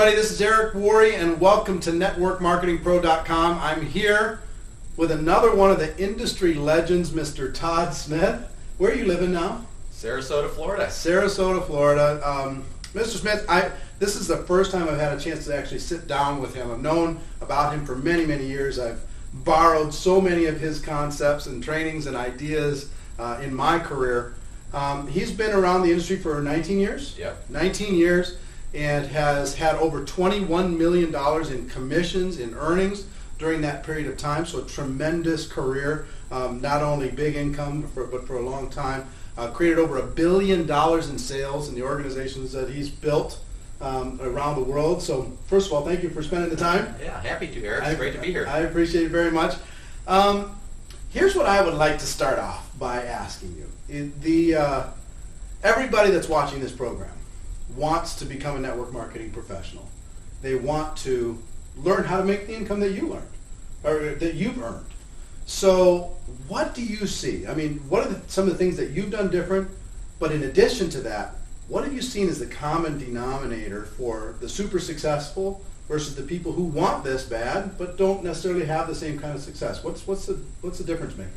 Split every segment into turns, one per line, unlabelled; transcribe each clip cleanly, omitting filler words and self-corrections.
everybody, this is Eric Worre, and welcome to NetworkMarketingPro.com. I'm here with another one of the industry legends, Mr. Todd Smith. Where are you living now?
Sarasota, Florida.
Sarasota, Florida. Mr. Smith, this is the first time I've had a chance to actually sit down with him. I've known about him for many, many years. I've borrowed so many of his concepts and trainings and ideas in my career. He's been around the industry for 19 years.
Yep.
19 years, and has had over $21 million in commissions, in earnings during that period of time. So a tremendous career, not only big income, but for a long time. Created over $1 billion in sales in the organizations that he's built around the world. So first of all, thank you for spending the time.
Yeah, happy to, Eric. It's great to be here.
I appreciate it very much. Here's what I would like to start off by asking you. Everybody that's watching this program wants to become a network marketing professional. They want to learn how to make the income that you learned, or that you've earned. So what do you see? I mean, what are some of the things that you've done different? But in addition to that, what have you seen as the common denominator for the super successful versus the people who want this bad but don't necessarily have the same kind of success? What's the difference maker?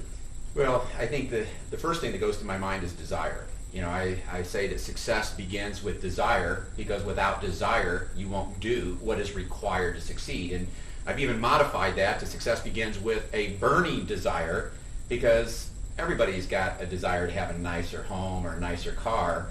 Well, I think the first thing that goes to my mind is desire. You know, I say that success begins with desire, because without desire, you won't do what is required to succeed. And I've even modified that to success begins with a burning desire, because everybody's got a desire to have a nicer home or a nicer car,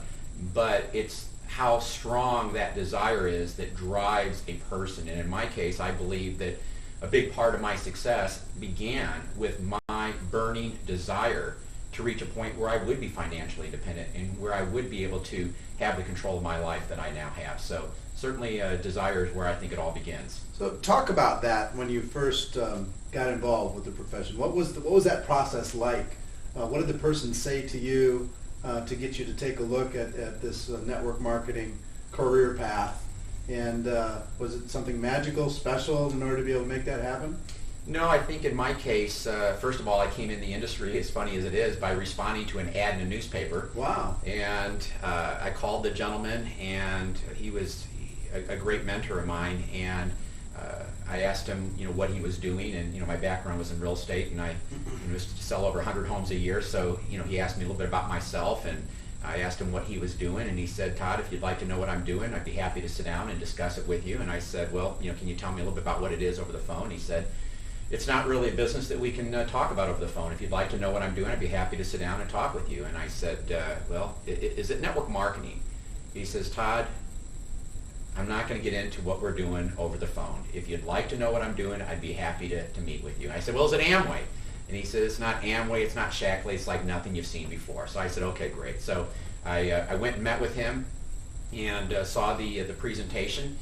but it's how strong that desire is that drives a person. And in my case, I believe that a big part of my success began with my burning desire to reach a point where I would be financially independent and where I would be able to have the control of my life that I now have. So certainly desire is where I think it all begins.
So talk about that when you first got involved with the profession. What was that process like? What did the person say to you to get you to take a look at this network marketing career path? And was it something magical, special in order to be able to make that happen?
No, I think in my case, first of all, I came in the industry, as funny as it is, by responding to an ad in a newspaper.
Wow.
And I called the gentleman, and he was a great mentor of mine, and I asked him, what he was doing, and my background was in real estate, and I used to sell over 100 homes a year. So he asked me a little bit about myself, and I asked him what he was doing, and he said, "Todd, if you'd like to know what I'm doing, I'd be happy to sit down and discuss it with you." And I said, "Well, can you tell me a little bit about what it is over the phone?" He said, "It's not really a business that we can talk about over the phone. If you'd like to know what I'm doing, I'd be happy to sit down and talk with you." And I said, "Well, is it network marketing?" He says, "Todd, I'm not going to get into what we're doing over the phone. If you'd like to know what I'm doing, I'd be happy to meet with you." And I said, "Well, is it Amway?" And he said, "It's not Amway, it's not Shackley, it's like nothing you've seen before." So I said, "Okay, great." So I went and met with him and saw the presentation.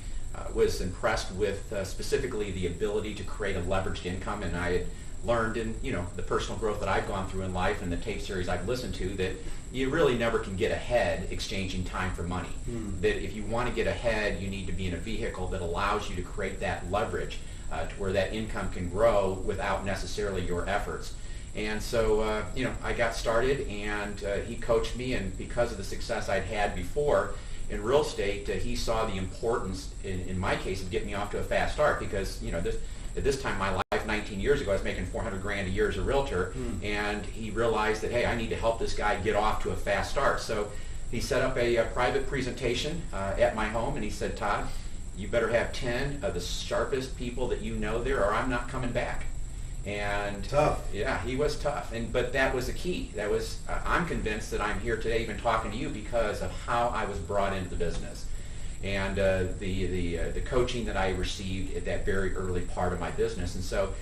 Was impressed with specifically the ability to create a leveraged income, and I had learned in the personal growth that I've gone through in life and the tape series I've listened to that you really never can get ahead exchanging time for money. That if you want to get ahead, you need to be in a vehicle that allows you to create that leverage to where that income can grow without necessarily your efforts. And so I got started, and he coached me, and because of the success I'd had before in real estate, he saw the importance, in my case, of getting me off to a fast start, because at this time in my life, 19 years ago, I was making $400,000 a year as a realtor, and he realized that, hey, I need to help this guy get off to a fast start. So he set up a private presentation at my home, and he said, "Todd, you better have 10 of the sharpest people that you know there, or I'm not coming back." And
tough.
Yeah, he was tough, but that was the key. That was I'm convinced that I'm here today, even talking to you, because of how I was brought into the business, and the coaching that I received at that very early part of my business. And so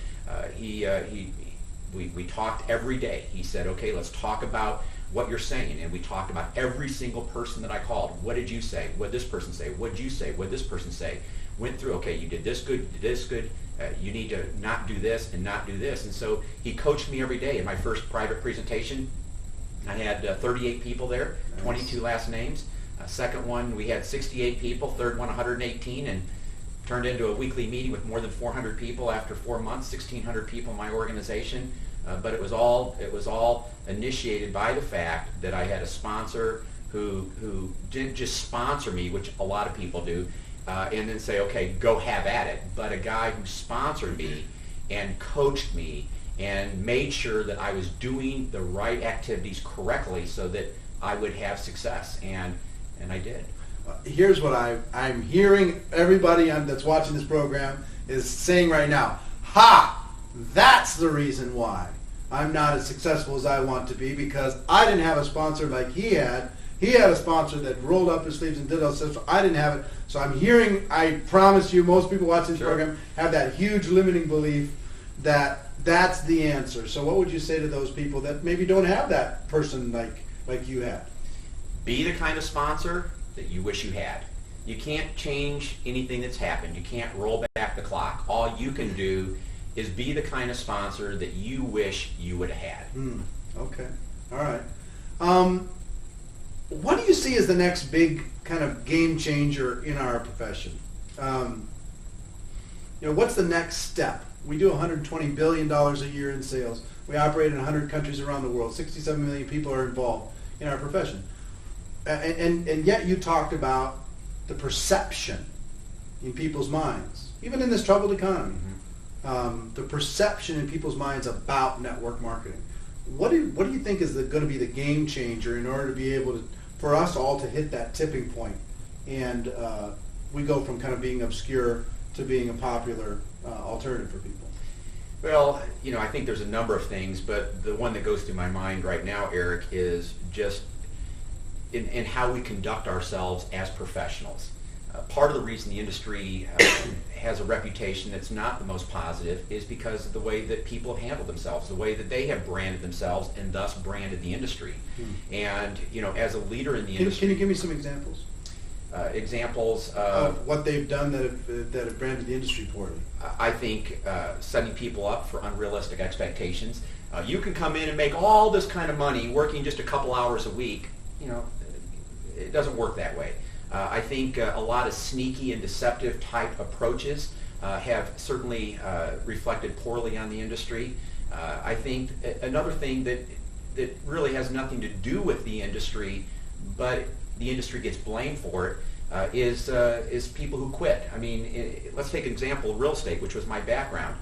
we talked every day. He said, "Okay, let's talk about what you're saying," and we talked about every single person that I called. What did you say? What did this person say? What did you say? What did this person say? Went through, okay, you did this good, you did this good, you need to not do this and not do this. And so he coached me every day. In my first private presentation, I had 38 people there, 22 last names. Second one, we had 68 people. Third one, 118, and turned into a weekly meeting with more than 400 people after 4 months, 1,600 people in my organization. But it was all initiated by the fact that I had a sponsor who didn't just sponsor me, which a lot of people do. and then say, okay, go have at it. But a guy who sponsored me and coached me and made sure that I was doing the right activities correctly so that I would have success, and I did.
Here's what I'm hearing everybody that's watching this program is saying right now. Ha! That's the reason why I'm not as successful as I want to be, because I didn't have a sponsor like he had. He had a sponsor that rolled up his sleeves and did all this stuff. I didn't have it. So I'm hearing, I promise you, most people watching this program have that huge limiting belief that that's the answer. So what would you say to those people that maybe don't have that person like you had?
Be the kind of sponsor that you wish you had. You can't change anything that's happened. You can't roll back the clock. All you can do is be the kind of sponsor that you wish you would have had.
Okay. All right. What do you see as the next big kind of game changer in our profession? What's the next step? We do $120 billion a year in sales. We operate in 100 countries around the world. 67 million people are involved in our profession. And yet you talked about the perception in people's minds, even in this troubled economy, the perception in people's minds about network marketing. What do you think is going to be the game changer in order to be able to, for us all to hit that tipping point, and we go from kind of being obscure to being a popular alternative for people?
Well, I think there's a number of things, but the one that goes through my mind right now, Eric, is just in how we conduct ourselves as professionals. Part of the reason the industry has a reputation that's not the most positive is because of the way that people have handled themselves, the way that they have branded themselves and thus branded the industry. And, as a leader in the industry...
Can you give me some examples?
Examples
of what they've done that have branded the industry poorly.
I think setting people up for unrealistic expectations. You can come in and make all this kind of money working just a couple hours a week. It doesn't work that way. I think a lot of sneaky and deceptive type approaches have certainly reflected poorly on the industry. I think another thing that really has nothing to do with the industry, but the industry gets blamed for it, is people who quit. I mean, let's take an example of real estate, which was my background.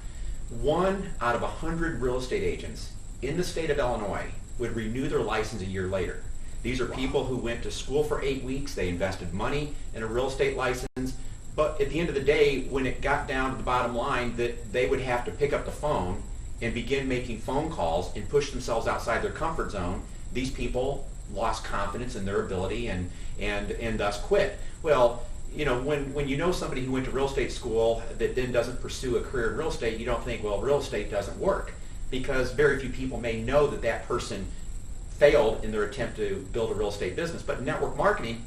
1 out of 100 real estate agents in the state of Illinois would renew their license a year later. These are people who went to school for 8 weeks, they invested money in a real estate license, but at the end of the day, when it got down to the bottom line that they would have to pick up the phone and begin making phone calls and push themselves outside their comfort zone, these people lost confidence in their ability and thus quit. Well, when you know somebody who went to real estate school that then doesn't pursue a career in real estate, you don't think, well, real estate doesn't work, because very few people may know that person failed in their attempt to build a real estate business. But in network marketing,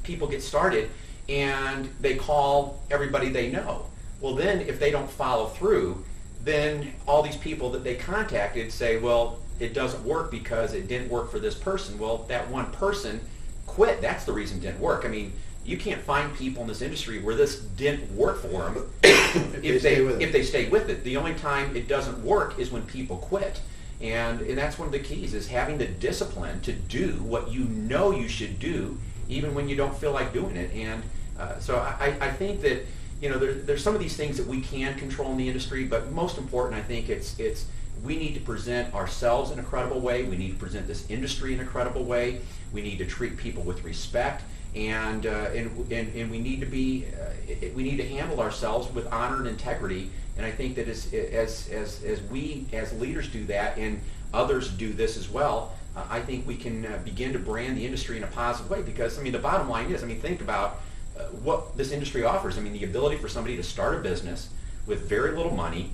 people get started and they call everybody they know. Well, then if they don't follow through, then all these people that they contacted say, well, it doesn't work because it didn't work for this person. Well, that one person quit. That's the reason it didn't work. I mean, you can't find people in this industry where this didn't work for them if they stay with it. The only time it doesn't work is when people quit. And that's one of the keys, is having the discipline to do what you know you should do, even when you don't feel like doing it. And so I think that there's some of these things that we can control in the industry, but most important, I think it's we need to present ourselves in a credible way. We need to present this industry in a credible way. We need to treat people with respect, and we need to handle ourselves with honor and integrity. And I think that as we as leaders do that, and others do this as well, I think we can begin to brand the industry in a positive way. Because the bottom line is, think about what this industry offers. The ability for somebody to start a business with very little money,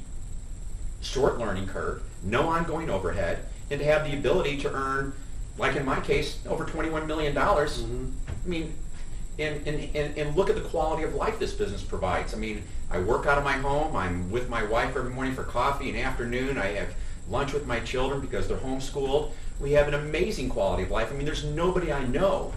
short learning curve, no ongoing overhead, and to have the ability to earn, like in my case, over $21 million. And look at the quality of life this business provides. I work out of my home. I'm with my wife every morning for coffee and afternoon. I have lunch with my children because they're homeschooled. We have an amazing quality of life. There's nobody I know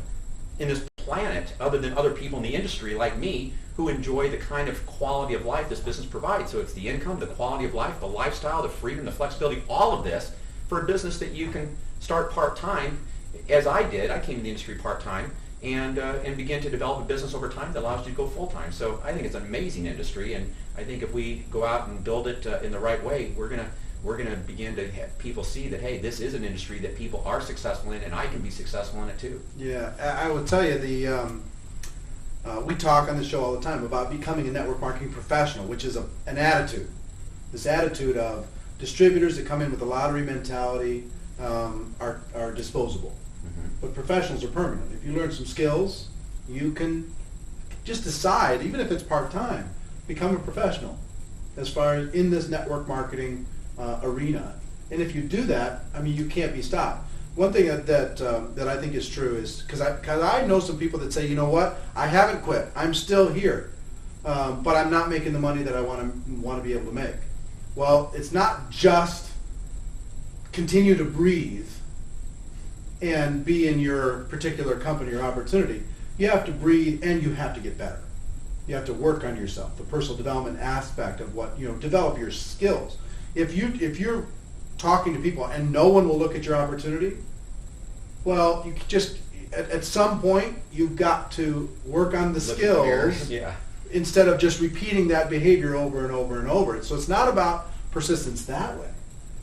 in this planet other than other people in the industry like me who enjoy the kind of quality of life this business provides. So it's the income, the quality of life, the lifestyle, the freedom, the flexibility, all of this for a business that you can start part-time, as I did. I came in the industry part-time, and begin to develop a business over time that allows you to go full-time. So I think it's an amazing industry, and I think if we go out and build it in the right way, we're gonna begin to have people see that, hey, this is an industry that people are successful in, and I can be successful in it too.
Yeah, I would tell you we talk on the show all the time about becoming a network marketing professional, which is an attitude. This attitude of distributors that come in with a lottery mentality are disposable. But professionals are permanent. If you learn some skills, you can just decide, even if it's part-time, become a professional as far as in this network marketing arena. And if you do that, I mean, you can't be stopped. One thing that I think is true is, because I know some people that say, you know what, I haven't quit. I'm still here, but I'm not making the money that I want to be able to make. Well, it's not just continue to breathe and be in your particular company or opportunity. You have to breathe and you have to get better. You have to work on yourself, the personal development aspect of what, develop your skills. If you're talking to people and no one will look at your opportunity, well, you just, at some point, you've got to work on the skills instead of just repeating that behavior over and over and over. So it's not about persistence that way.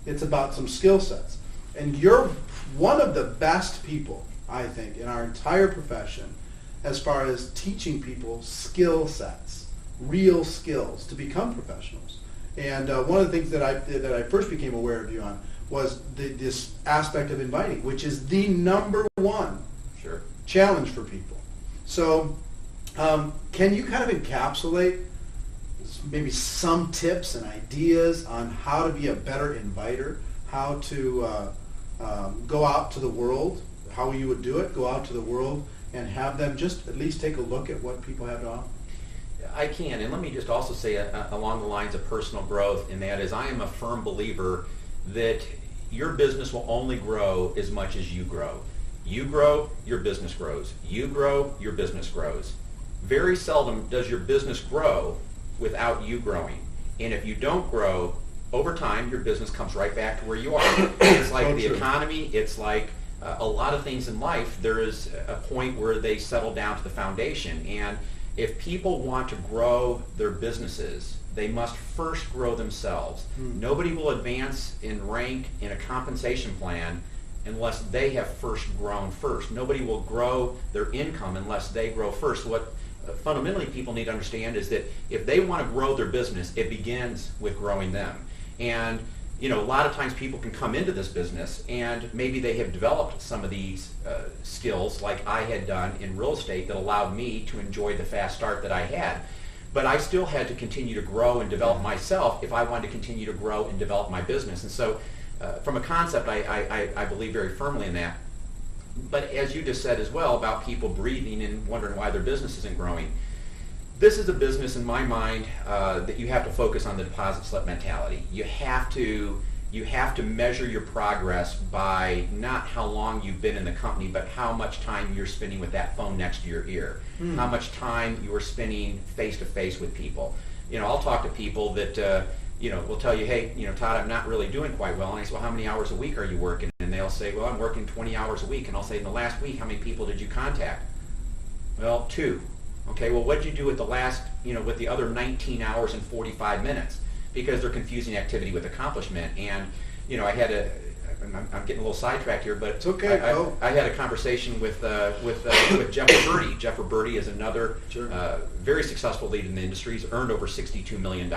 It's about some skill sets. And you're one of the best people, I think, in our entire profession as far as teaching people skill sets, real skills to become professionals. And one of the things that I first became aware of you on was this aspect of inviting, which is the number one challenge for people. So can you kind of encapsulate maybe some tips and ideas on how to be a better inviter, how to go out to the world, how you would do it, go out to the world and have them just at least take a look at what people have to offer?
I can, and let me just also say along the lines of personal growth, and that is I am a firm believer that your business will only grow as much as you grow. You grow, your business grows. You grow, your business grows. Very seldom does your business grow without you growing. And if you don't grow, over time, your business comes right back to where you are. It's like the economy, it's like a lot of things in life. There is a point where they settle down to the foundation. And if people want to grow their businesses, they must first grow themselves. Nobody will advance in rank in a compensation plan unless they have first grown first. Nobody will grow their income unless they grow first. What fundamentally people need to understand is that if they want to grow their business, it begins with growing them. And a lot of times people can come into this business and maybe they have developed some of these skills like I had done in real estate that allowed me to enjoy the fast start that I had. But I still had to continue to grow and develop myself if I wanted to continue to grow and develop my business. And so from a concept, I believe very firmly in that. But as you just said as well about people breathing and wondering why their business isn't growing, this is a business in my mind that you have to focus on the deposit slip mentality. You have to measure your progress by not how long you've been in the company, but how much time you're spending with that phone next to your ear, how much time you are spending face to face with people. I'll talk to people that will tell you, hey, Todd, I'm not really doing quite well. And I say, well, how many hours a week are you working? And they'll say, well, I'm working 20 hours a week. And I'll say, in the last week, how many people did you contact? Well, 2. Okay, well, what did you do with the last, with the other 19 hours and 45 minutes? Because they're confusing activity with accomplishment. And, I'm getting a little sidetracked here, but
it's okay.
I had a conversation with Jeff Bertie. Jeff Bertie is another very successful lead in the industry. He's earned over $62 million.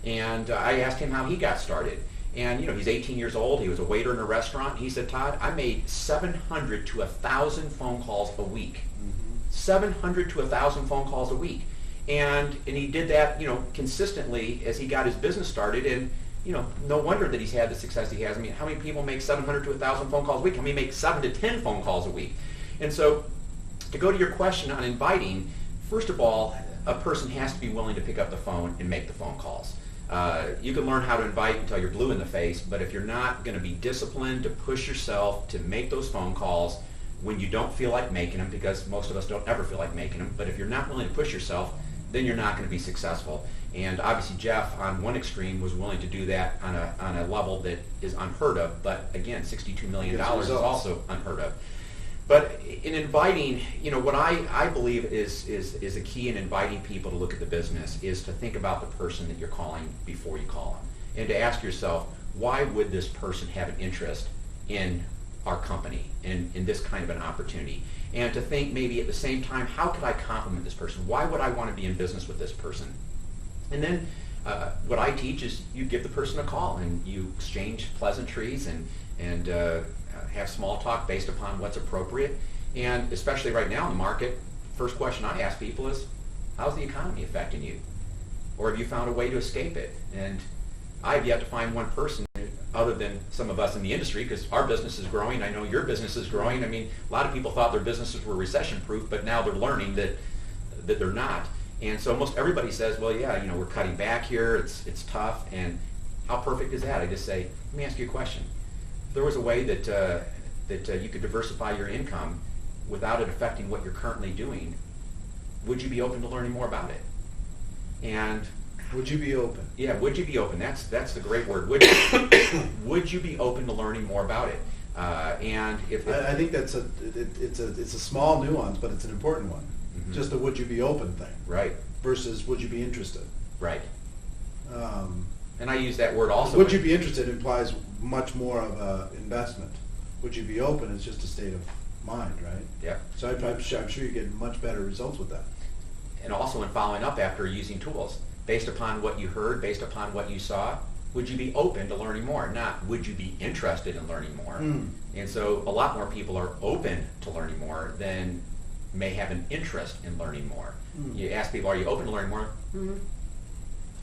And I asked him how he got started. And, he's 18 years old. He was a waiter in a restaurant. He said, Todd, I made 700 to 1,000 phone calls a week. 700 to 1,000 phone calls a week. And he did that, consistently as he got his business started. And, no wonder that he's had the success he has. I mean, how many people make 700 to 1,000 phone calls a week? How many make 7 to 10 phone calls a week? And so to go to your question on inviting, first of all, a person has to be willing to pick up the phone and make the phone calls. You can learn how to invite until you're blue in the face, but if you're not going to be disciplined to push yourself to make those phone calls when you don't feel like making them, because most of us don't ever feel like making them, but if you're not willing to push yourself, then you're not going to be successful. And obviously Jeff, on one extreme, was willing to do that on a level that is unheard of, but again, $62 million is also unheard of. But in inviting, what I believe is a key in inviting people to look at the business is to think about the person that you're calling before you call them, and to ask yourself, why would this person have an interest in our company and in this kind of an opportunity? And to think maybe at the same time, how could I compliment this person? Why would I want to be in business with this person? And then what I teach is you give the person a call and you exchange pleasantries and have small talk based upon what's appropriate. And especially right now in the market, first question I ask people is, how's the economy affecting you? Or have you found a way to escape it? And I have yet to find one person other than some of us in the industry, because our business is growing. I know your business is growing. I mean, a lot of people thought their businesses were recession-proof, but now they're learning that they're not. And so almost everybody says, well, yeah, we're cutting back here. It's tough. And how perfect is that? I just say, let me ask you a question. If there was a way that you could diversify your income without it affecting what you're currently doing, would you be open to learning more about it? And
would you be open?
Yeah, would you be open? That's the great word. Would you be open to learning more about it? And if
I think it's a small nuance, but it's an important one. Mm-hmm. Just a would you be open thing,
right?
Versus would you be interested,
right? And I use that word also.
Would you be interested implies much more of an investment. Would you be open is just a state of mind, right?
Yeah.
So I'm sure you get much better results with that.
And also in following up after using tools. Based upon what you heard, based upon what you saw, would you be open to learning more? Not would you be interested in learning more? And so a lot more people are open to learning more than may have an interest in learning more. You ask people, are you open to learning more?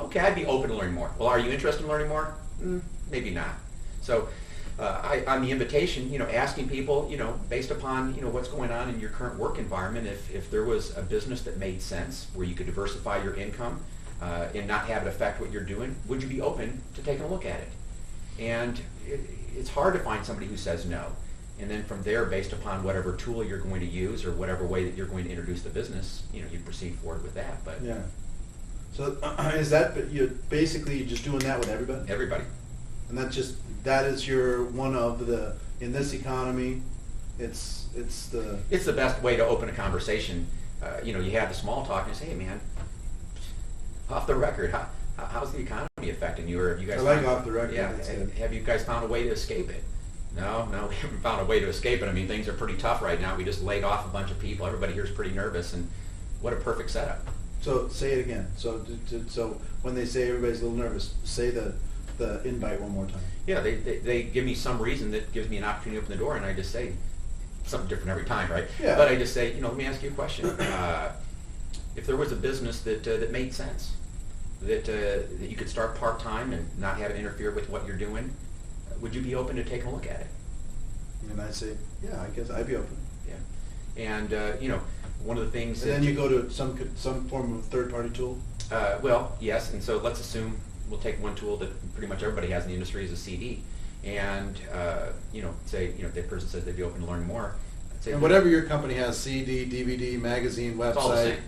Okay, I'd be open to learning more. Well, are you interested in learning more? Maybe not. So on the invitation, asking people, based upon, what's going on in your current work environment, if there was a business that made sense where you could diversify your income, and not have it affect what you're doing, would you be open to taking a look at it? And it's hard to find somebody who says no. And then from there, based upon whatever tool you're going to use or whatever way that you're going to introduce the business, you proceed forward with that. But
yeah. So is that you're basically just doing that with everybody?
Everybody.
And that is your one of the in this economy, it's the
best way to open a conversation. You have the small talk and say, hey man, off the record, how's the economy affecting you? Or have you guys
off the record.
Yeah, have you guys found a way to escape it? No, we haven't found a way to escape it. I mean, things are pretty tough right now. We just laid off a bunch of people. Everybody here is pretty nervous, and what a perfect setup.
So say it again. So when they say everybody's a little nervous, say the invite one more time.
Yeah, they give me some reason that gives me an opportunity to open the door, and I just say something different every time, right?
Yeah.
But I just say, let me ask you a question. If there was a business that made sense, that you could start part-time and not have it interfere with what you're doing, would you be open to taking a look at it?
And I say, yeah, I guess I'd be open.
Yeah. And, one of the things
and then you go to some form of third-party tool?
Well, yes, and so let's assume we'll take one tool that pretty much everybody has in the industry is a CD. And, say, if that person says they'd be open to learn more. I'd say,
and whatever your company has, CD, DVD, magazine, website,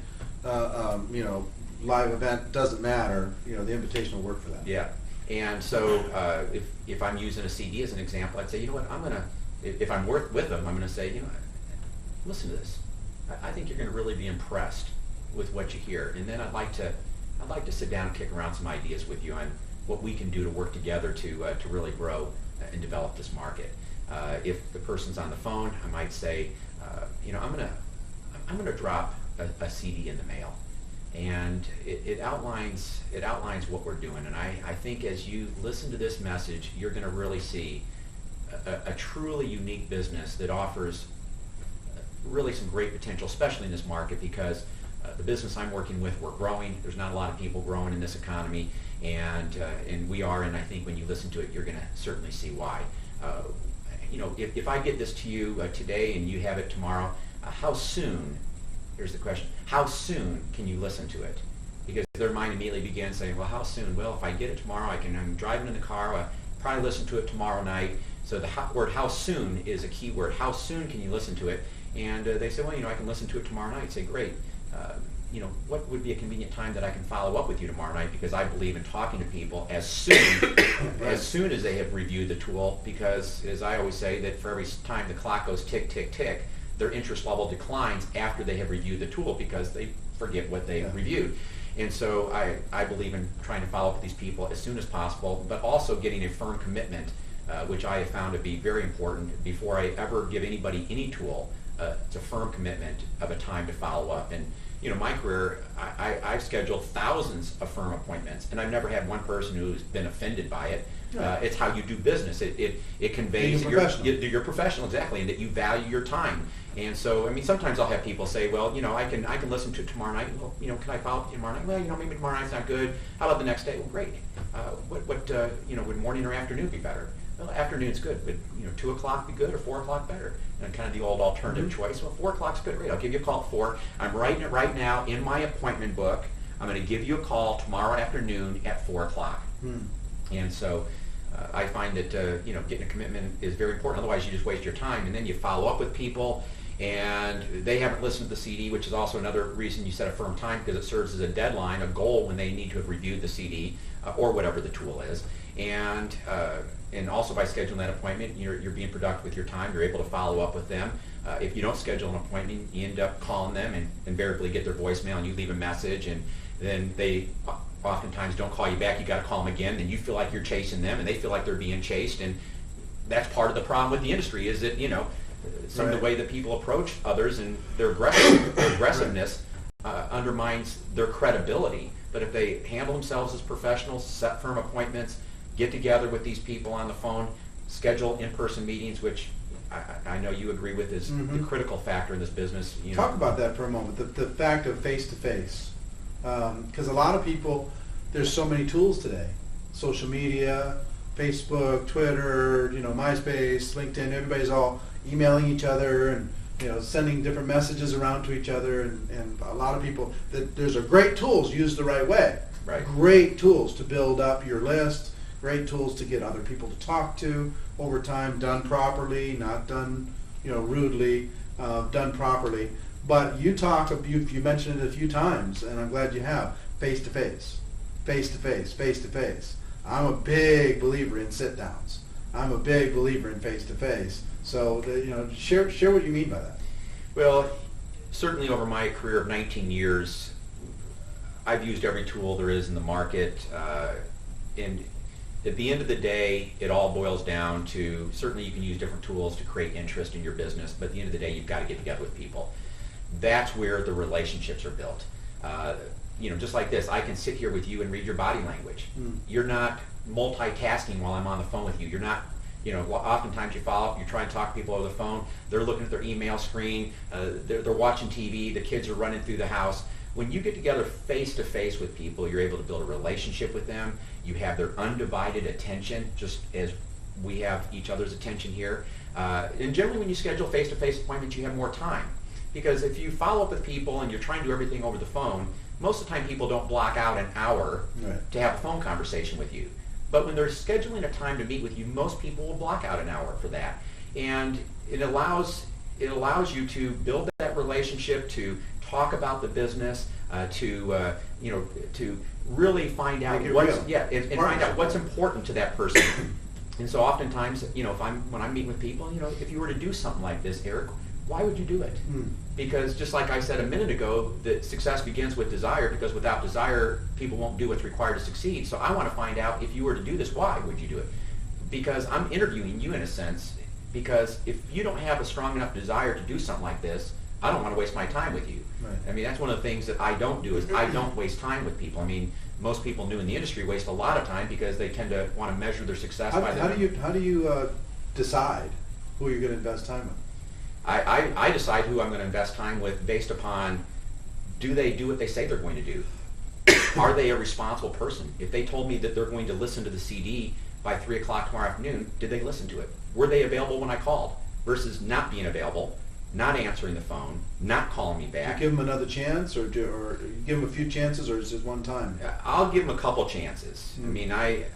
live event, doesn't matter, the invitation will work for that.
Yeah. And so if I'm using a CD as an example, I'd say, you know what, I'm going to, if I'm with them, I'm going to say, listen to this. I think you're going to really be impressed with what you hear. And then I'd like to sit down and kick around some ideas with you on what we can do to work together to really grow and develop this market. If the person's on the phone, I might say, I'm going to drop a CD in the mail. And it outlines what we're doing. And I think as you listen to this message, you're going to really see a truly unique business that offers really some great potential, especially in this market, because the business I'm working with, we're growing. There's not a lot of people growing in this economy, and we are. And I think when you listen to it, you're going to certainly see why. If I get this to you today and you have it tomorrow, how soon? Here's the question: how soon can you listen to it? Because their mind immediately begins saying, "Well, how soon?" Well, if I get it tomorrow, I'm driving in the car. I'll probably listen to it tomorrow night. So the word "how soon" is a key word. How soon can you listen to it? And they say, "Well, I can listen to it tomorrow night." Say, "Great. What would be a convenient time that I can follow up with you tomorrow night?" Because I believe in talking to people as soon as they have reviewed the tool. Because as I always say, that for every time the clock goes tick, tick, tick, their interest level declines after they have reviewed the tool because they forget what they reviewed. And so I believe in trying to follow up with these people as soon as possible, but also getting a firm commitment, which I have found to be very important before I ever give anybody any tool. It's a firm commitment of a time to follow up. And my career, I've scheduled thousands of firm appointments, and I've never had one person who's been offended by it. It's how you do business. It conveys you're professional, exactly, and that you value your time. And so, sometimes I'll have people say, well, I can listen to it tomorrow night. Well, can I follow up with you tomorrow night? Well, maybe tomorrow night's not good. How about the next day? Well, great. Would morning or afternoon be better? Well, afternoon's good. Would 2 o'clock be good or 4 o'clock better? And kind of the old alternative choice. Well, 4 o'clock's good. Great. I'll give you a call at 4. I'm writing it right now in my appointment book. I'm going to give you a call tomorrow afternoon at 4 o'clock. And so I find that getting a commitment is very important. Otherwise, you just waste your time, and then you follow up with people, and they haven't listened to the CD, which is also another reason you set a firm time, because it serves as a deadline, a goal when they need to have reviewed the CD or whatever the tool is. And also by scheduling that appointment, you're being productive with your time. You're able to follow up with them. If you don't schedule an appointment, you end up calling them and invariably get their voicemail, and you leave a message, and then they oftentimes don't call you back. You got to call them again, and you feel like you're chasing them, and they feel like they're being chased. And that's part of the problem with the industry, is that some of the way that people approach others and their aggressiveness undermines their credibility. But if they handle themselves as professionals, set firm appointments, get together with these people on the phone, schedule in-person meetings, which I know you agree with is the critical factor in this business.
Talk about that for a moment, the fact of face-to-face. Because a lot of people, there's so many tools today. Social media, Facebook, Twitter, MySpace, LinkedIn, everybody's all emailing each other and sending different messages around to each other, and a lot of people, there's great tools used the right way.
Right.
Great tools to build up your list, great tools to get other people to talk to over time, done properly, not done rudely, done properly. But you mentioned it a few times, and I'm glad you have, face-to-face, face-to-face, face-to-face. I'm a big believer in sit-downs. I'm a big believer in face-to-face. So, share what you mean by that.
Well, certainly over my career of 19 years, I've used every tool there is in the market. And at the end of the day, it all boils down to, certainly you can use different tools to create interest in your business, but at the end of the day, you've got to get together with people. That's where the relationships are built. Just like this, I can sit here with you and read your body language. You're not multitasking while I'm on the phone with you. You're not, oftentimes you follow up, you're trying to talk to people over the phone, they're looking at their email screen, they're watching TV, the kids are running through the house. When you get together face-to-face with people, you're able to build a relationship with them. You have their undivided attention, just as we have each other's attention here. And generally when you schedule face-to-face appointments, you have more time. Because if you follow up with people and you're trying to do everything over the phone, most of the time people don't block out an hour to have a phone conversation with you. But when they're scheduling a time to meet with you, most people will block out an hour for that. And it allows you to build that relationship, to talk about the business, to really find out find out what's important to that person. And so oftentimes, when I'm meeting with people, if you were to do something like this, Eric, why would you do it? Because just like I said a minute ago, that success begins with desire, because without desire, people won't do what's required to succeed. So I want to find out, if you were to do this, why would you do it? Because I'm interviewing you in a sense, because if you don't have a strong enough desire to do something like this, I don't want to waste my time with you. Right. That's one of the things that I don't do, is I don't waste time with people. Most people new in the industry waste a lot of time because they tend to want to measure their success by
How do you decide who you're going to invest time with?
I decide who I'm going to invest time with based upon, do they do what they say they're going to do? Are they a responsible person? If they told me that they're going to listen to the CD by 3 o'clock tomorrow afternoon, did they listen to it? Were they available when I called? Versus not being available, not answering the phone, not calling me back.
Do you give them another chance, or you give them a few chances, or is it one time?
I'll give them a couple chances.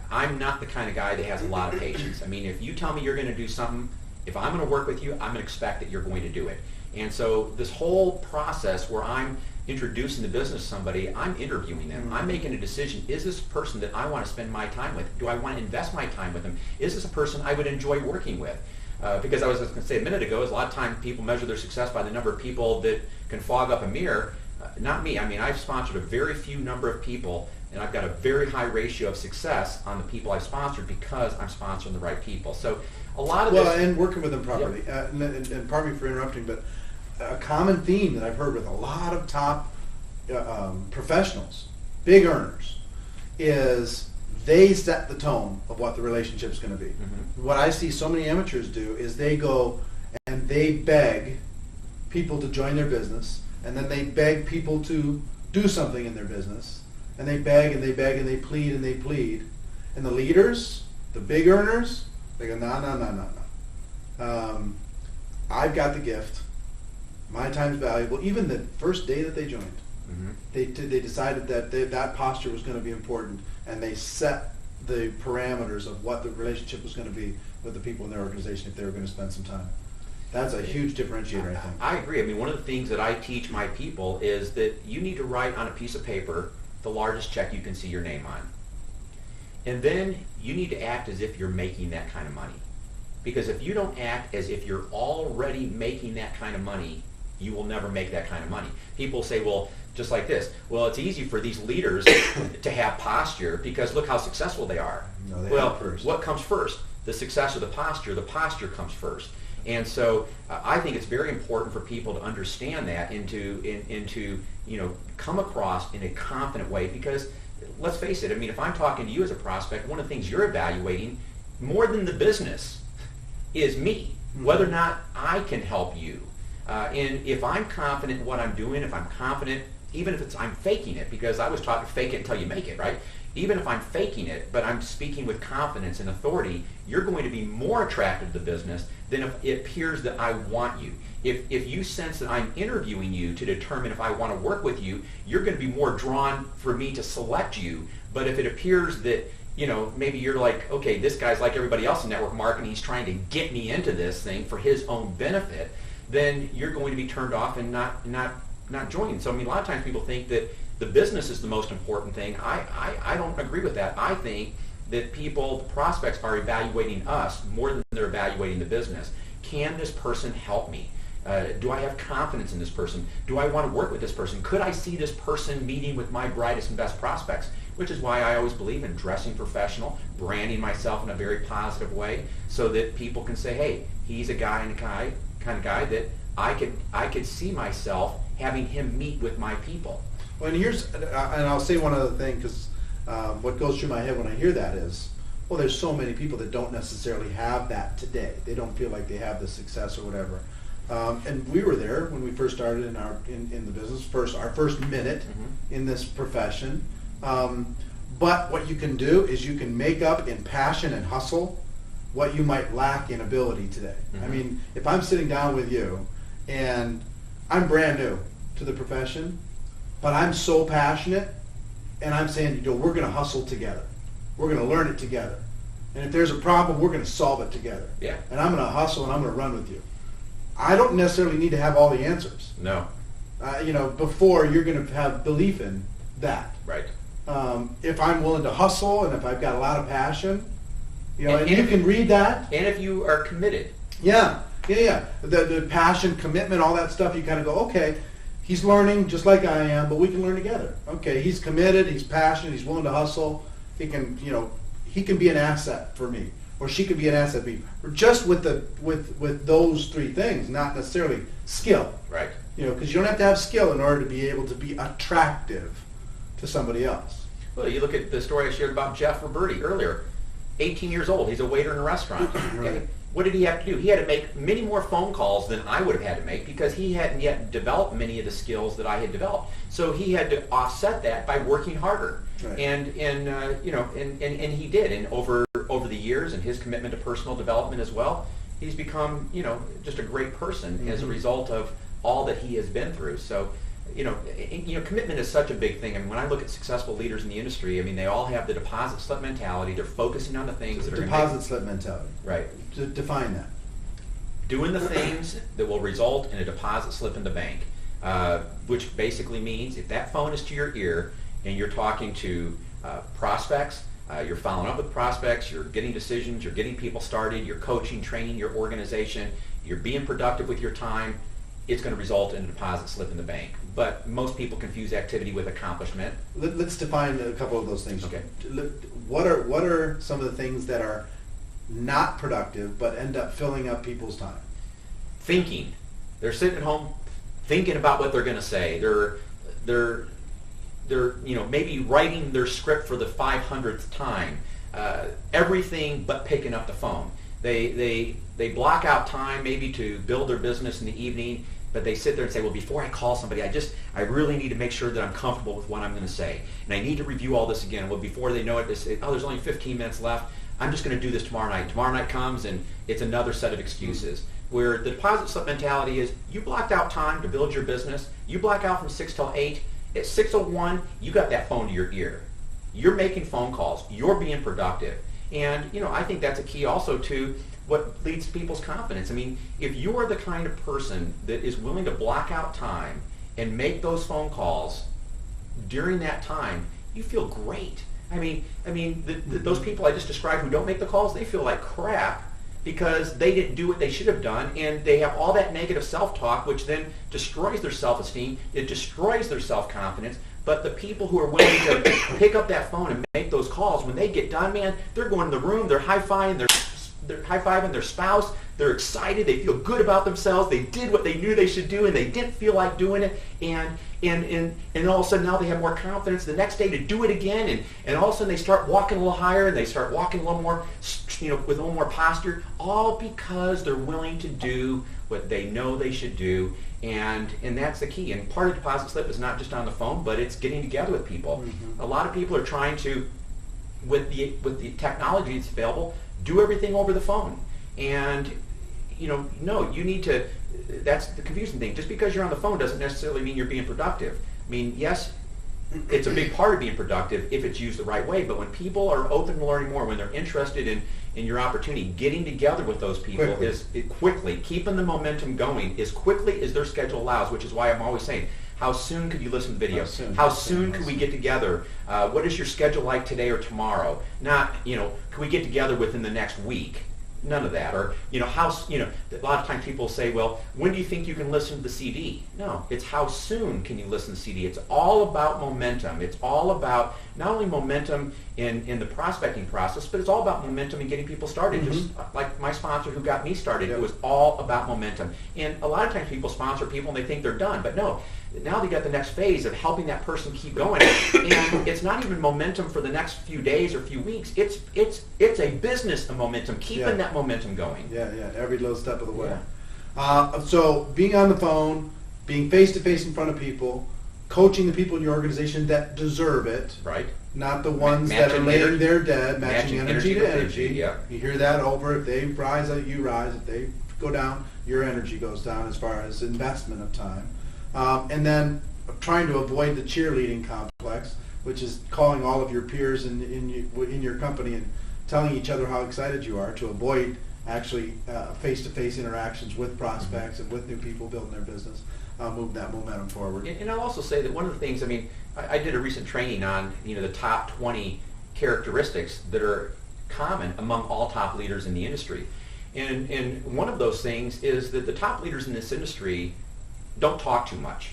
I'm not the kind of guy that has a lot of patience. If you tell me you're going to do something, if I'm going to work with you, I'm going to expect that you're going to do it. And so this whole process where I'm introducing the business to somebody, I'm interviewing them. I'm making a decision. Is this a person that I want to spend my time with? Do I want to invest my time with them? Is this a person I would enjoy working with? Because I was going to say a minute ago, is a lot of times people measure their success by the number of people that can fog up a mirror. Not me. I mean, I've sponsored a very few number of people, and I've got a very high ratio of success on the people I've sponsored because I'm sponsoring the right people. So a lot of this...
Well, and working with them properly. Yep. And pardon me for interrupting, but a common theme that I've heard with a lot of top professionals, big earners, is they set the tone of what the relationship's going to be. Mm-hmm. What I see so many amateurs do is they go and they beg people to join their business, and then they beg people to do something in their business, and they beg and they beg and they plead and they plead. And the leaders, the big earners, they go, no. I've got the gift. My time's valuable. Even the first day that they joined, mm-hmm. they decided that that posture was going to be important, and they set the parameters of what the relationship was going to be with the people in their organization if they were going to spend some time. That's a huge differentiator, I think.
I agree. I mean, one of the things that I teach my people is that you need to write on a piece of paper the largest check you can see your name on. And then you need to act as if you're making that kind of money. Because if you don't act as if you're already making that kind of money, you will never make that kind of money. People say, well, just like this, well, it's easy for these leaders to have posture because look how successful they are.
No, they
well,
first.
What comes first? The success or the posture? The posture comes first. And so I think it's very important for people to understand that and to come across in a confident way, because let's face it, I mean, if I'm talking to you as a prospect, one of the things you're evaluating more than the business is me, mm-hmm. whether or not I can help you. And if I'm confident in what I'm doing, if I'm confident, even if I'm faking it, because I was taught to fake it until you make it, right? Even if I'm faking it, but I'm speaking with confidence and authority, you're going to be more attracted to the business than if it appears that I want you. If you sense that I'm interviewing you to determine if I want to work with you, you're going to be more drawn for me to select you. But if it appears that, maybe you're like, okay, this guy's like everybody else in network marketing, he's trying to get me into this thing for his own benefit, then you're going to be turned off and not joining. So, I mean, a lot of times people think that the business is the most important thing. I don't agree with that. I think that the prospects are evaluating us more than they're evaluating the business. Can this person help me? Do I have confidence in this person? Do I want to work with this person? Could I see this person meeting with my brightest and best prospects? Which is why I always believe in dressing professional, branding myself in a very positive way, so that people can say, hey, he's a kind of guy that I could see myself having him meet with my people.
Well, and I'll say one other thing, because what goes through my head when I hear that is, well, there's so many people that don't necessarily have that today. They don't feel like they have the success or whatever. And we were there when we first started in the business, our first minute mm-hmm. in this profession. But what you can do is you can make up in passion and hustle what you might lack in ability today. Mm-hmm. I mean, if I'm sitting down with you and I'm brand new to the profession, but I'm so passionate, and I'm saying, we're going to hustle together. We're going to learn it together. And if there's a problem, we're going to solve it together.
Yeah.
And I'm going to hustle and I'm going to run with you. I don't necessarily need to have all the answers.
No.
Before you're going to have belief in that.
Right.
If I'm willing to hustle and if I've got a lot of passion, and you can read that.
And if you are committed.
Yeah. The passion, commitment, all that stuff, you kind of go, okay, he's learning just like I am, but we can learn together. Okay, he's committed, he's passionate, he's willing to hustle. He can be an asset for me, or she can be an asset for me. Or just with those three things, not necessarily skill.
Right.
Because you don't have to have skill in order to be able to be attractive to somebody else.
Well, you look at the story I shared about Jeff Roberti earlier. 18 years old, he's a waiter in a restaurant. Okay?
Right.
What did he have to do? He had to make many more phone calls than I would have had to make, because he hadn't yet developed many of the skills that I had developed. So he had to offset that by working harder. Right. And he did. And over the years, and his commitment to personal development as well, he's become just a great person mm-hmm. as a result of all that he has been through. So commitment is such a big thing. I mean, when I look at successful leaders in the industry, I mean, they all have the deposit slip mentality. They're focusing on the things that are
deposit slip mentality.
Right.
To define that.
Doing the things that will result in a deposit slip in the bank, which basically means if that phone is to your ear and you're talking to prospects, you're following up with prospects, you're getting decisions, you're getting people started, you're coaching, training your organization, you're being productive with your time, it's going to result in a deposit slip in the bank. But most people confuse activity with accomplishment.
Let's define a couple of those things.
Okay.
What are some of the things that are not productive but end up filling up people's time?
Thinking. They're sitting at home thinking about what they're going to say. They're maybe writing their script for the 500th time. Everything but picking up the phone. They block out time maybe to build their business in the evening, but they sit there and say, well, before I call somebody, I really need to make sure that I'm comfortable with what I'm going to say. And I need to review all this again. Well, before they know it, they say, oh, there's only 15 minutes left. I'm just going to do this tomorrow night. Tomorrow night comes and it's another set of excuses. Where the deposit slip mentality is, you blocked out time to build your business. You block out from 6 till 8. At 6:01, you got that phone to your ear. You're making phone calls. You're being productive. And, I think that's a key also to what leads to people's confidence. I mean, if you are the kind of person that is willing to block out time and make those phone calls during that time, you feel great. I mean, those people I just described who don't make the calls, they feel like crap because they didn't do what they should have done, and they have all that negative self-talk, which then destroys their self-esteem, it destroys their self-confidence. But the people who are willing to pick up that phone and make those calls, when they get done, man, they're going to the room, they're high-fiving their spouse, they're excited, they feel good about themselves, they did what they knew they should do, and they didn't feel like doing it, and all of a sudden now they have more confidence the next day to do it again, and all of a sudden they start walking a little higher, and they start walking a little more, with a little more posture, all because they're willing to do what they know they should do, and that's the key. And part of deposit slip is not just on the phone, but it's getting together with people. Mm-hmm. A lot of people are trying to, with the technology that's available, do everything over the phone. And, no, you need to, that's the confusing thing. Just because you're on the phone doesn't necessarily mean you're being productive. I mean, yes, it's a big part of being productive if it's used the right way, but when people are open to learning more, when they're interested in your opportunity, getting together with those people quickly, keeping the momentum going as quickly as their schedule allows, which is why I'm always saying, how soon could you listen to video? How soon could we get together? What is your schedule like today or tomorrow? Not, can we get together within the next week? None of that. Or, a lot of times people say, well, when do you think you can listen to the CD? No, it's how soon can you listen to the CD. It's all about momentum. It's all about not only momentum in the prospecting process, but it's all about momentum in getting people started. Mm-hmm. Just like my sponsor who got me started, It was all about momentum. And a lot of times people sponsor people and they think they're done, but no. Now they got the next phase of helping that person keep going, and it's not even momentum for the next few days or few weeks. It's a business of momentum, keeping that momentum going.
Yeah, every little step of the way. Yeah. So being on the phone, being face to face in front of people, coaching the people in your organization that deserve it,
right?
Not the ones that are laying there dead, matching energy to energy. Yeah. You hear that over. If they rise, you rise. If they go down, your energy goes down as far as investment of time. And then trying to avoid the cheerleading complex, which is calling all of your peers in your company and telling each other how excited you are, to avoid actually face-to-face interactions with prospects and with new people building their business, move that momentum forward.
And I'll also say that one of the things, I did a recent training on the top 20 characteristics that are common among all top leaders in the industry. And one of those things is that the top leaders in this industry don't talk too much.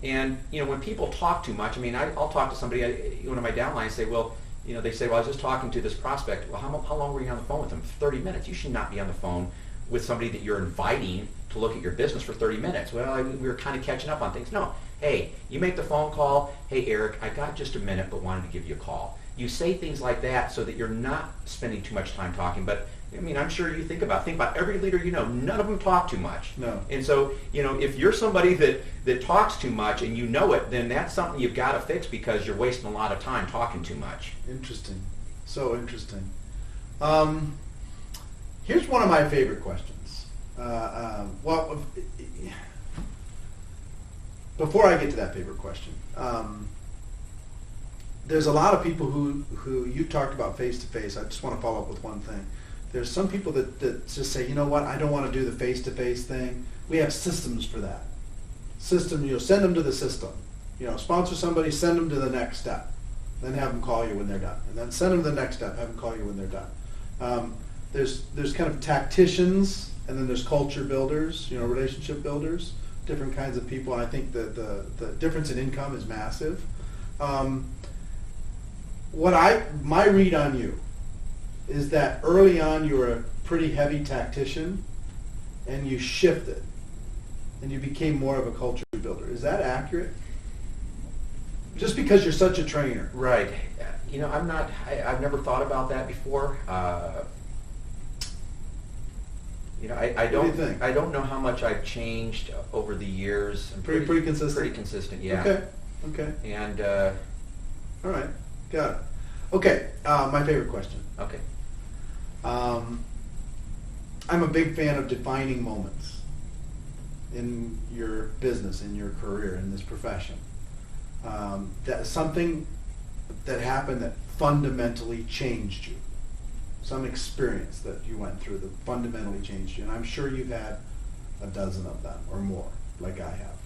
And when people talk too much, I'll talk to somebody, one of my downlines say, well, they say, well, I was just talking to this prospect. Well, how long were you on the phone with them? 30 minutes. You should not be on the phone with somebody that you're inviting to look at your business for 30 minutes. Well, we were kind of catching up on things. No. Hey, you make the phone call. Hey, Eric, I got just a minute, but wanted to give you a call. You say things like that so that you're not spending too much time talking, but I'm sure you think about every leader none of them talk too much.
No.
And so, if you're somebody that talks too much and you know it, then that's something you've got to fix because you're wasting a lot of time talking too much.
Interesting. So interesting. Here's one of my favorite questions. Before I get to that favorite question, there's a lot of people who you talked about face-to-face. I just want to follow up with one thing. There's some people that just say, you know what, I don't want to do the face-to-face thing. We have systems for that. Send them to the system. Sponsor somebody, send them to the next step. then have them call you when they're done, and then send them to the next step, have them call you when they're done. There's kind of tacticians, and then there's culture builders, relationship builders, different kinds of people, and I think that the difference in income is massive. My read on you is that early on you were a pretty heavy tactician, and you shifted, and you became more of a culture builder. Is that accurate? Just because you're such a trainer.
Right. I've never thought about that before. I
What do you think?
don't know how much I've changed over the years. I'm
Pretty consistent?
Pretty consistent, yeah.
Okay.
And,
All right. Got it. Okay. My favorite question.
okay.
I'm a big fan of defining moments in your business, in your career, in this profession. That's something that happened that fundamentally changed you. Some experience that you went through that fundamentally changed you. And I'm sure you've had a dozen of them or more, like I have.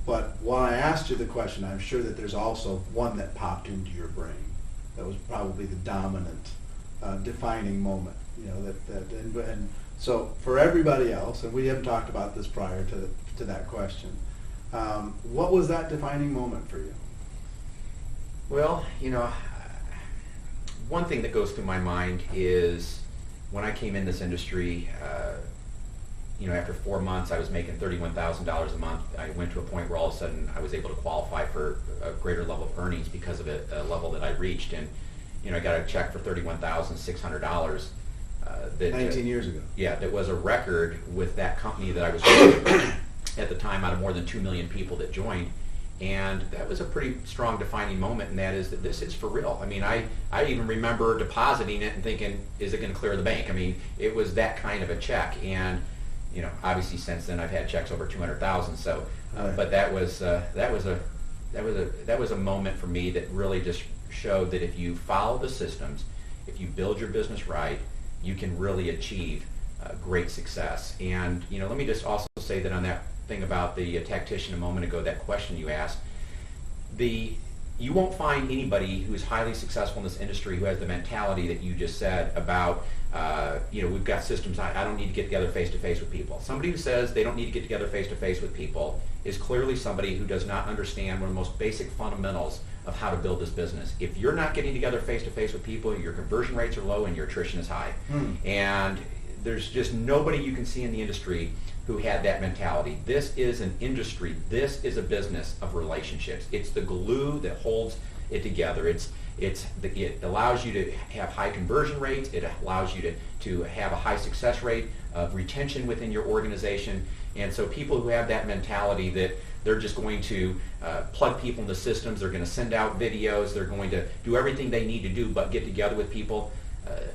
But when I asked you the question, I'm sure that there's also one that popped into your brain that was probably the dominant defining moment. And so for everybody else, and we haven't talked about this prior to that question, what was that defining moment for you?
Well, one thing that goes through my mind is when I came in this industry, after 4 months, I was making $31,000 a month. I went to a point where all of a sudden I was able to qualify for a greater level of earnings because of a level that I reached. And, I got a check for $31,600.
19 years ago.
Yeah, that was a record with that company that I was with at the time out of more than 2 million people that joined. And that was a pretty strong defining moment, and that is that this is for real. I mean, I even remember depositing it and thinking, is it going to clear the bank? I mean, it was that kind of a check. And, obviously since then I've had checks over 200,000. So,
Right.
but that was a moment for me that really just showed that if you follow the systems, if you build your business right, you can really achieve great success. And let me just also say that on that thing about the tactician a moment ago, that question you asked, you won't find anybody who is highly successful in this industry who has the mentality that you just said about, we've got systems, I don't need to get together face-to-face with people. Somebody who says they don't need to get together face-to-face with people is clearly somebody who does not understand one of the most basic fundamentals of how to build this business. If you're not getting together face-to-face with people, your conversion rates are low and your attrition is high. And there's just nobody you can see in the industry who had that mentality. This is an industry. This is a business of relationships. It's the glue that holds it together. It allows you to have high conversion rates. It allows you to have a high success rate of retention within your organization. And so people who have that mentality that they're just going to plug people into systems, they're going to send out videos, they're going to do everything they need to do but get together with people,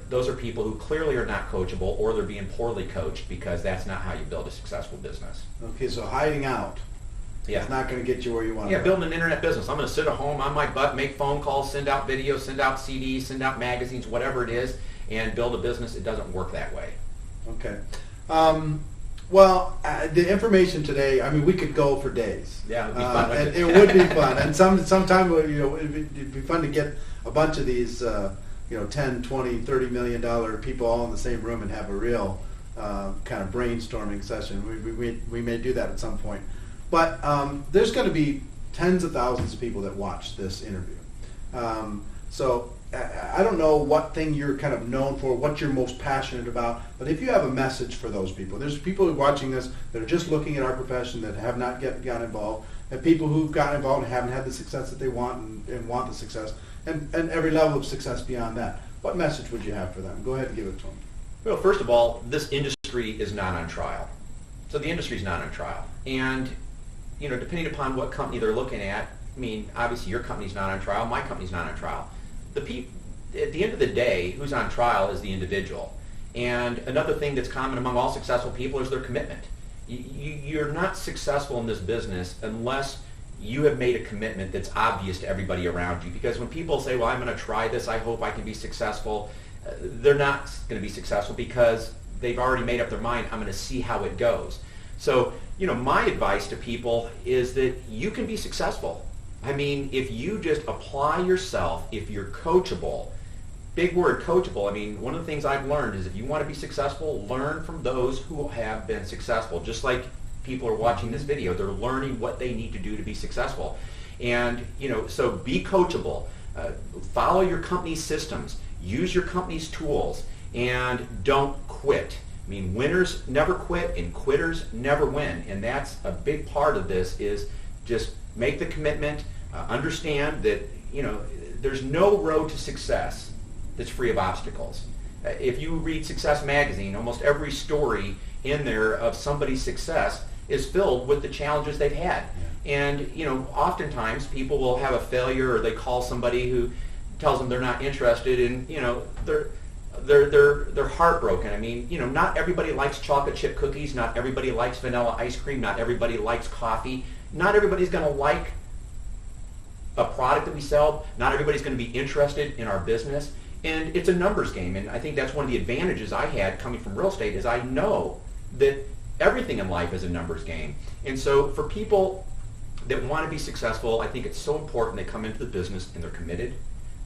those are people who clearly are not coachable, or they're being poorly coached, because that's not how you build a successful business.
Okay, so hiding out is not going to get you where you want to
Yeah,
go.
building an internet business. I'm going to sit at home on my butt, make phone calls, send out videos, send out CDs, send out magazines, whatever it is, and build a business. It doesn't work that way.
Okay. The information today, we could go for days.
Yeah, it would be fun.
And it would be fun. And sometime, it'd be fun to get a bunch of these, 10, 20, $30 million people all in the same room and have a real kind of brainstorming session. We may do that at some point. But there's going to be tens of thousands of people that watch this interview. So I don't know what thing you're kind of known for, what you're most passionate about, but if you have a message for those people, there's people who are watching this that are just looking at our profession that have not got involved, and people who've gotten involved and haven't had the success that they want and want the success, and every level of success beyond that. What message would you have for them? Go ahead and give it to them.
Well, first of all, this industry is not on trial. So the industry is not on trial. And, depending upon what company they're looking at, obviously your company's not on trial, my company's not on trial. At the end of the day, who's on trial is the individual. And another thing that's common among all successful people is their commitment. You're not successful in this business unless you have made a commitment that's obvious to everybody around you. Because when people say, well, I'm going to try this, I hope I can be successful, they're not going to be successful because they've already made up their mind, I'm going to see how it goes. So, my advice to people is that you can be successful. I mean, if you just apply yourself, if you're coachable, big word, coachable. I mean, one of the things I've learned is if you want to be successful, learn from those who have been successful. Just like people are watching this video, they're learning what they need to do to be successful. And, so be coachable. Follow your company's systems. Use your company's tools. And don't quit. I mean, winners never quit and quitters never win. And that's a big part of this, is just make the commitment. Understand that, there's no road to success that's free of obstacles. If you read Success Magazine, almost every story in there of somebody's success is filled with the challenges they've had. And, oftentimes people will have a failure, or they call somebody who tells them they're not interested, and, they're heartbroken. I mean, not everybody likes chocolate chip cookies, not everybody likes vanilla ice cream, not everybody likes coffee, not everybody's going to like a product that we sell, not everybody's going to be interested in our business, and it's a numbers game. And I think that's one of the advantages I had coming from real estate, is I know that everything in life is a numbers game. And so for people that want to be successful, I think it's so important they come into the business and they're committed,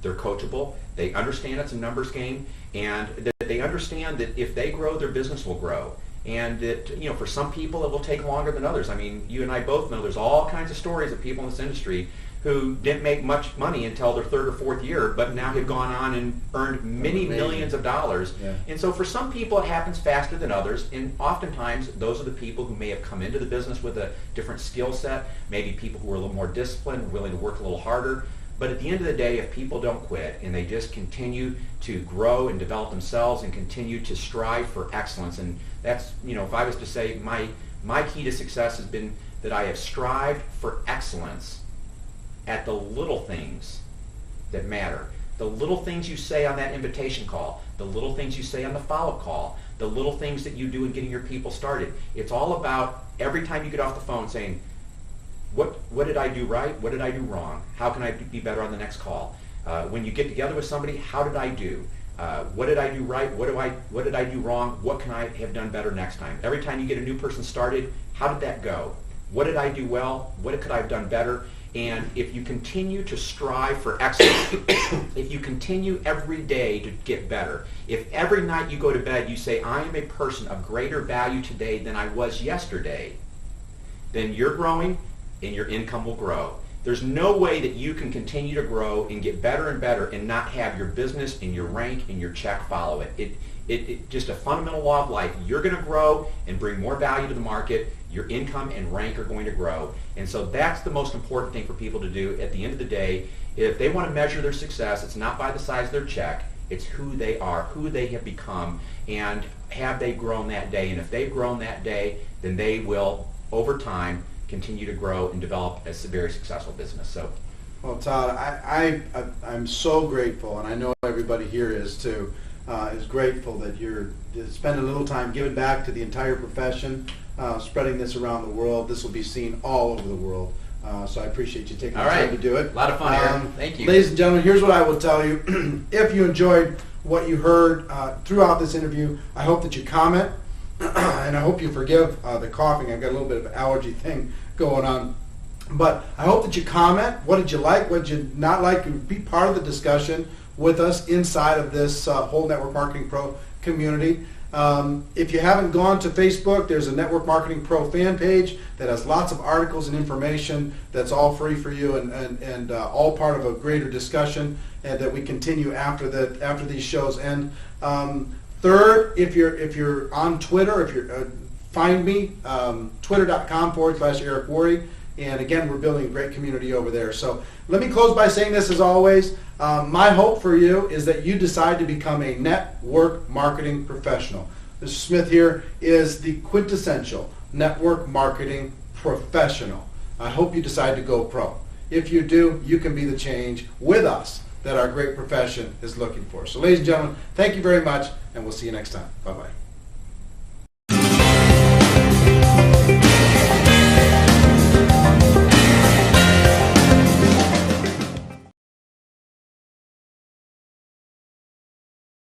they're coachable, they understand it's a numbers game, and that they understand that if they grow, their business will grow. And that, for some people it will take longer than others. I mean, you and I both know there's all kinds of stories of people in this industry who didn't make much money until their third or fourth year, but now have gone on and earned many millions of dollars. Yeah. And so for some people it happens faster than others, and oftentimes those are the people who may have come into the business with a different skill set, maybe people who are a little more disciplined, willing to work a little harder. But at the end of the day, if people don't quit and they just continue to grow and develop themselves and continue to strive for excellence, and that's, if I was to say my key to success has been that I have strived for excellence at the little things that matter. The little things you say on that invitation call, the little things you say on the follow-up call, the little things that you do in getting your people started. It's all about every time you get off the phone saying, what did I do right? What did I do wrong? How can I be better on the next call? When you get together with somebody, how did I do? What did I do right? What did I do wrong? What can I have done better next time? Every time you get a new person started, how did that go? What did I do well? What could I have done better? And if you continue to strive for excellence, if you continue every day to get better, if every night you go to bed you say, I am a person of greater value today than I was yesterday, then you're growing and your income will grow. There's no way that you can continue to grow and get better and better and not have your business and your rank and your check follow it. It just a fundamental law of life. You're going to grow and bring more value to the market. Your income and rank are going to grow. And so that's the most important thing for people to do at the end of the day. If they want to measure their success, it's not by the size of their check. It's who they are, who they have become, and have they grown that day. And if they've grown that day, then they will, over time, continue to grow and develop a very successful business. So,
well, Todd, I'm so grateful, and I know everybody here is too, is grateful that you're spending a little time giving back to the entire profession, spreading this around the world. This will be seen all over the world. So I appreciate you taking the time to do it.
A lot of fun here. Thank you.
Ladies and gentlemen, here's what I will tell you. If you enjoyed what you heard throughout this interview, I hope that you comment. And I hope you forgive the coughing. I've got a little bit of an allergy thing going on. But I hope that you comment. What did you like? What did you not like? Be part of the discussion with us inside of this whole Network Marketing Pro community. If you haven't gone to Facebook, there's a Network Marketing Pro fan page that has lots of articles and information that's all free for you, and all part of a greater discussion, and that we continue after these shows end. Third, if you're on Twitter, find me, twitter.com/Eric Worre. And again, we're building a great community over there. So let me close by saying this as always. My hope for you is that you decide to become a network marketing professional. Mr. Smith here is the quintessential network marketing professional. I hope you decide to go pro. If you do, you can be the change with us that our great profession is looking for. So ladies and gentlemen, thank you very much, and we'll see you next time. Bye-bye.